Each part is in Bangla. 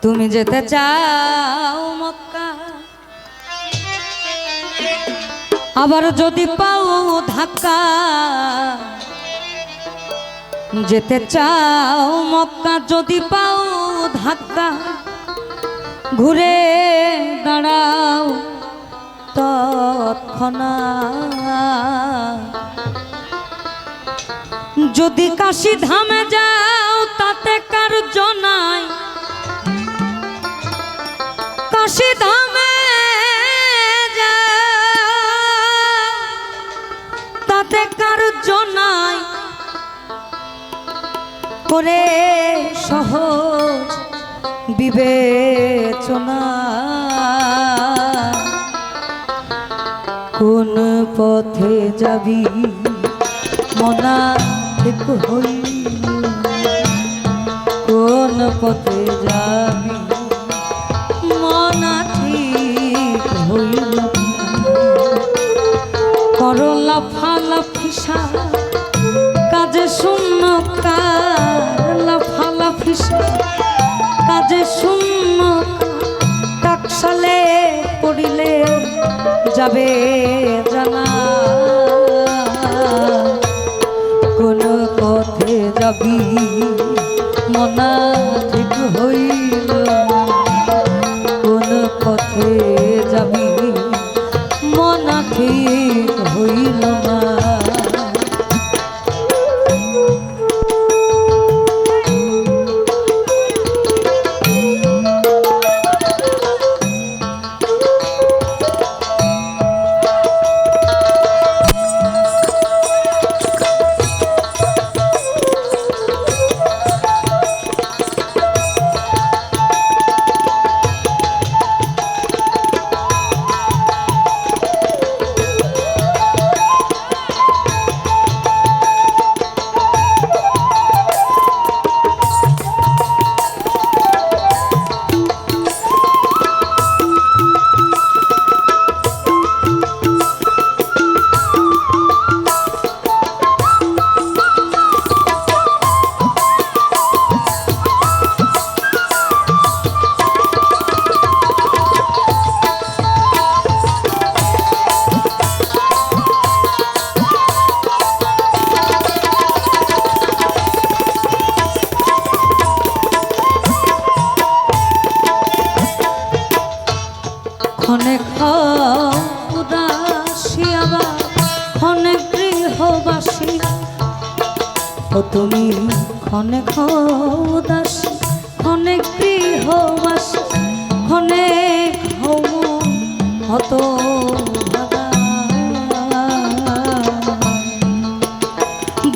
তুমি যেতে চাও মক্কা, আবার যদি পাও ধাক্কা। যেতে চাও মক্কা, যদি পাও ধাক্কা, ঘুরে দাঁড়াও তৎক্ষণাৎ। যদি কাশী ধামে যাও তাতে কার্য নাই, কাশী ধামে যাও তাতে কার্য নাই। করে সহজ বিবেচনা, কোন পথে যাবি মনা ঠিক হইল, কোন পথে যাবি মনা ঠিক হইল। করো লাফালাফিসা কাজে শূন্য কার, লাফালাফিসা কাজে শূন্য টাকশালে পড়িলে যাবে জানা। কোন পথে যাবি মনা ঠিক হইল, কোন পথে যাবি মনা ঠিক হইল না। ক্ষণে উদাসী আবার ক্ষণে গৃহবাসী, ও তুমি ক্ষণে উদাসী ক্ষণে গৃহবাসী, ক্ষণে হত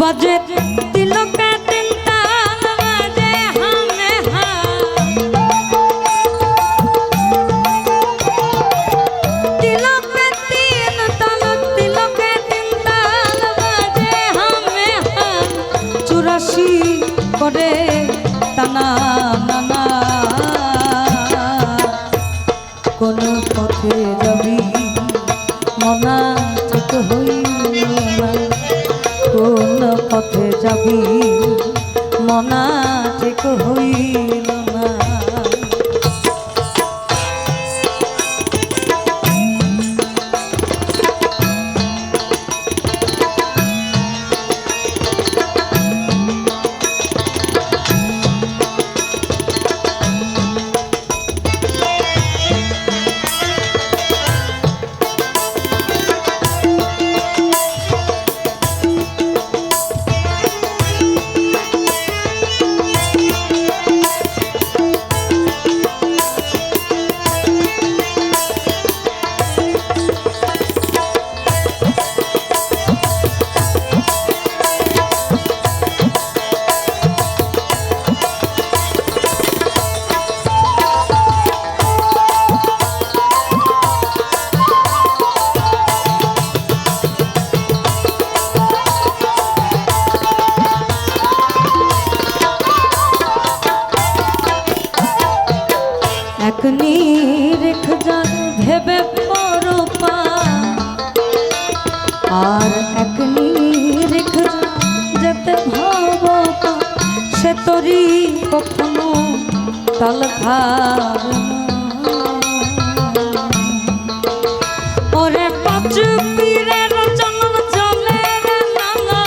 বাজে তিলকে তিনটা বাজে হামে হা, তিলকে তিন তাল তিলকে তিন তাল বাজে হামে হা। 84 করে টানা নানা, কোন পথে যাবি মনা ঠিক হইল না, কোন পথে যাবি মনা ঠিক হইল না। নিরেখ যান ভেবে পরপা, আর এক নিরেখ যেতে ভাবপা, সে তরি কখনো তাল খাবে ওরে পাঁচ পীরের চলন চলে রে লালা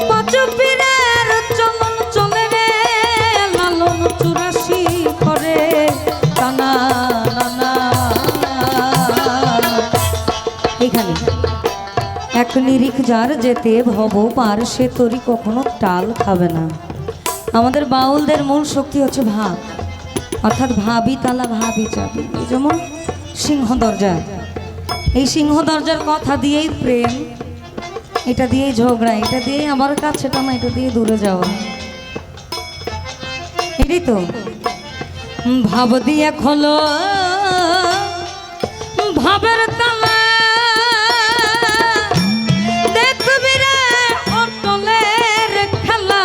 পাঁচ পীরের চলন চলে রে লালন 84 করে টানা নানা এখানে এক নিরিখ যার যেতে ভব পার সে তরি কখনো টাল খাবে না। আমাদের বাউলদের মূল শক্তি হচ্ছে ভাব, অর্থাৎ ভাবি তালা ভাবি চাবি। যেমন সিংহ দরজা, এই সিংহ দরজার কথা দিয়েই প্রেম, এটা দিয়েই ঝগড়া, এটা দিয়েই আমার কাছে টানা, এটা দিয়ে দূরে যাওয়া, এটাই তো ভাব দিয়ে খোলো ভাবের তালা দেখবি রে অটলের খেলা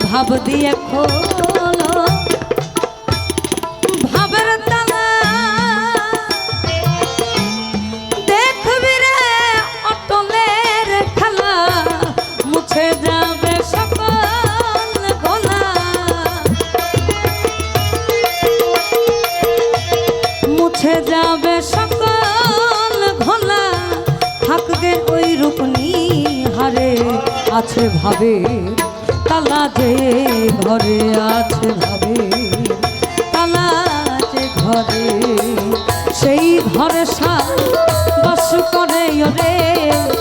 ভাব দিয়ে খোলো ভাবের তালা দেখবি রে অটলের খেলা মুছে যাবে সকল গোলা মুছে যাবে সকল ঘোলা থাকবে ওই রূপনি হারে আছে ভাবে তালা যে ঘরে আছে ভাবে তালা যে ঘরে সেই ঘরে বাস করে রে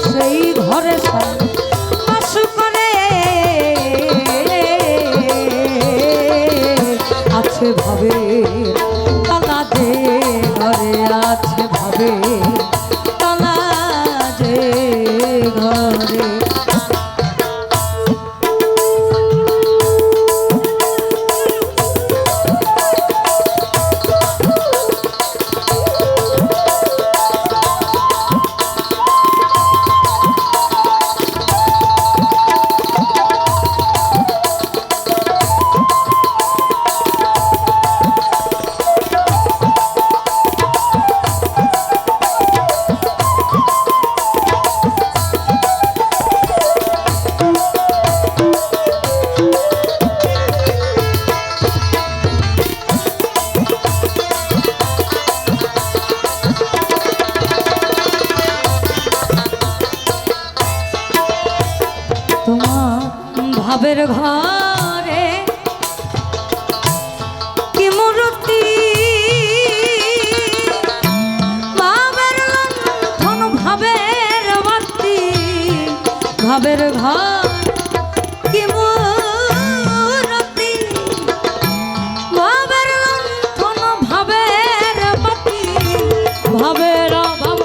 সেই ঘরে বাস করে আছে ভাবে তালা যে ঘরে আছে ভাবে তালা যে ঘরে ভাবের ঘরে কি মূর্তি ভাবের লণ্ঠন ভাবের বাতি ভাবের ঘর কি মূর্তি ভাবের লণ্ঠন ভাবের বাতি ভাবের অভাব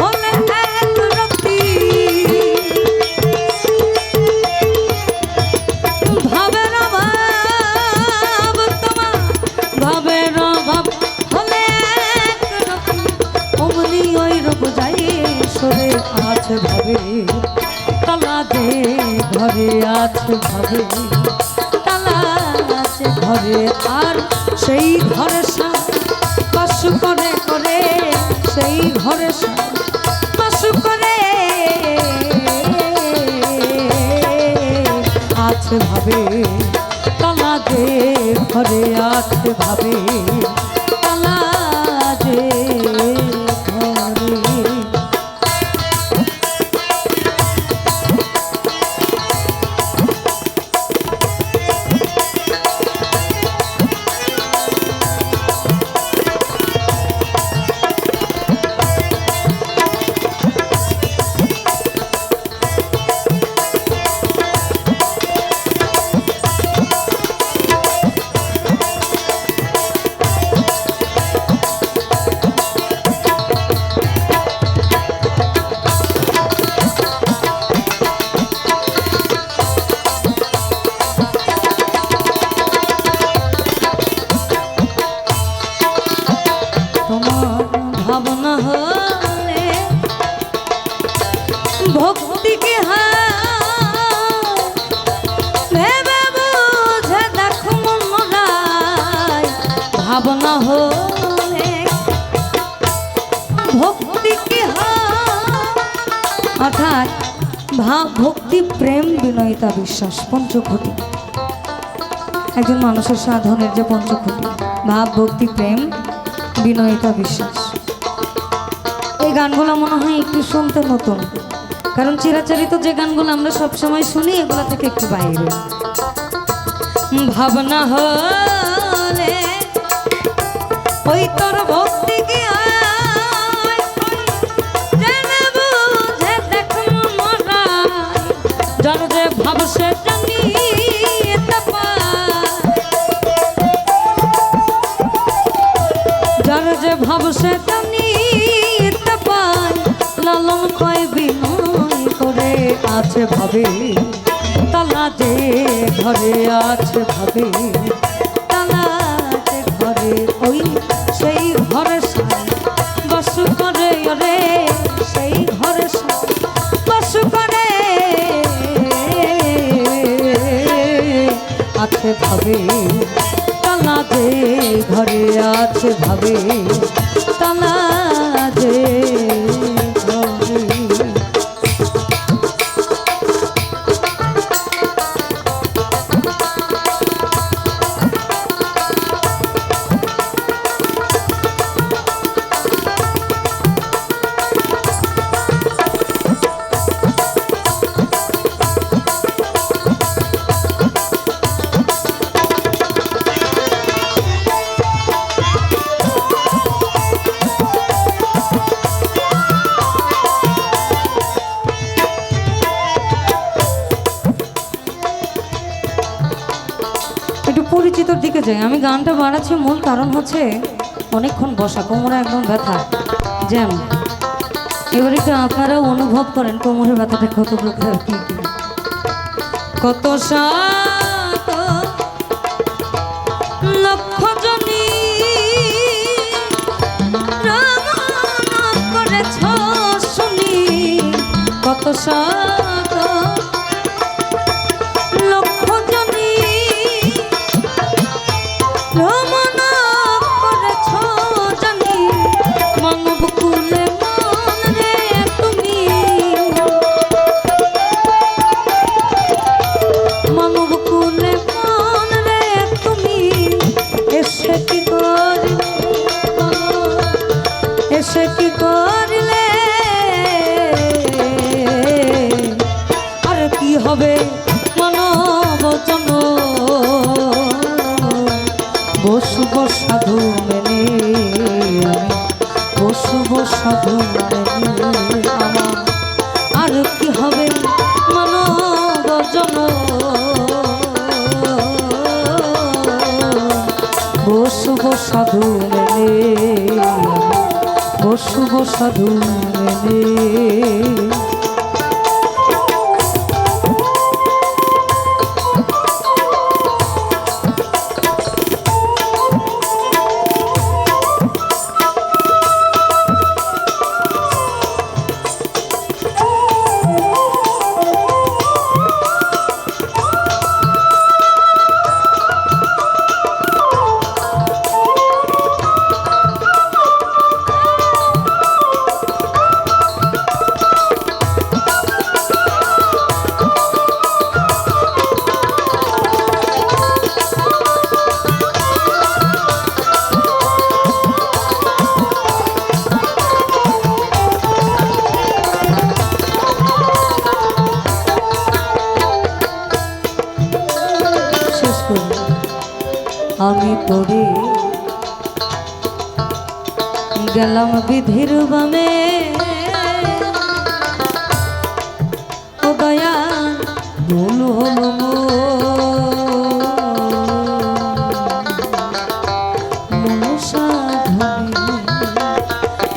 হলে এক রতি আছে ভাবে তালা যে ঘরে আছে ভাবে তালা আছে ঘরে আর সেই ঘরে বাস করে করে সেই ঘরে বাস করে আছে ভাবে তালা যে ঘরে আছে ভাবে তালা যে ঘরে ভাবনা হলে ভক্তি কে ভেবে বুঝে দেখো মনরায় ভাবনা হলে ভক্তি কে অর্থাৎ ভক্তি প্রেম বিনয়িতা বিশ্বাস পঞ্চখটি। একজন মানুষের সাধনের যে পঞ্চখটি, ভাব, ভক্তি, প্রেম, বিনয়িতা বিশ্বাস। এই গানগুলো মনে হয় একটু শুনতে নতুন, কারণ চিরাচরিত যে গানগুলো আমরা সবসময় শুনি এগুলো থেকে একটু বাইরে। ভাবনা হলে ওই তোর ভক্তি কি যার যে ভাব সে জানি যার যে ভাব সে জানি পায়। লালন কয় বিনয় করে আছে ভাবে তালা যে ঘরে আছে ভাবে তালা যে ঘরে ওই সেই ঘরে বাস করে রে সেই ঘরে বাস করে আছে ভাবে তালা যে ঘরে আছে ভাবে তালা যে পরিচিতর দিকে যাই। আমি গানটা বাড়াচ্ছি মূল কারণ হচ্ছে অনেকক্ষণ বসা, কোমরে একদম ব্যথা জ্যাম। এবার একটু আপনারাও অনুভব করেন কোমরের ব্যথাটা কত প্রকার, কি কত লক্ষ জনী করেছ শুনি, কত সে কি করলে আর কি হবে মানব জন বসুব সাধু মেনে বসুব সাধু মেনে আমার আর কি হবে মানব জন বসুব সাধু মেনে বসুব সাধু মেনে। আমি পড়ে গেলাম বিধির বামে, ও দয়া ভুল হলো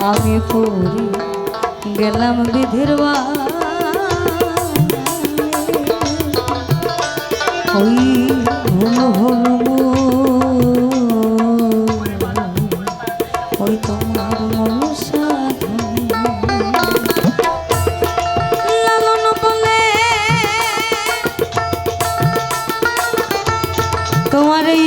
আমি পড়ে গেলাম বিধির বামে, ওই ভুল হলো ওই তোমার মন সাধনে লালন বলে তোমার এই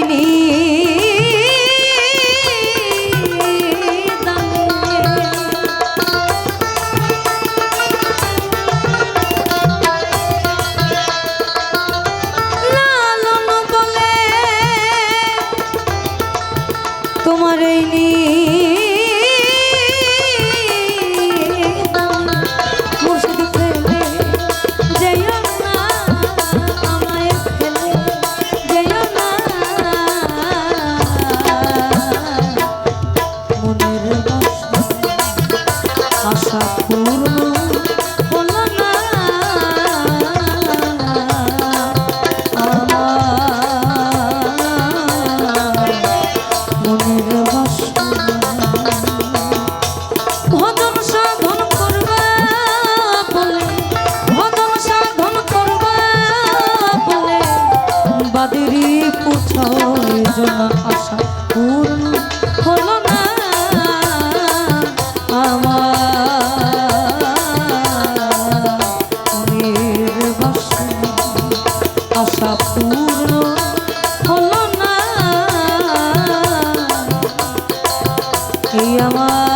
বাদেরই পুছয় আশা পূর্ণ হলো না আমার মনের বাসনা আশা পূর্ণ হলো না এই আমার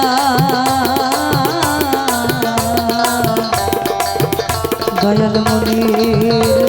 দয়াল মনের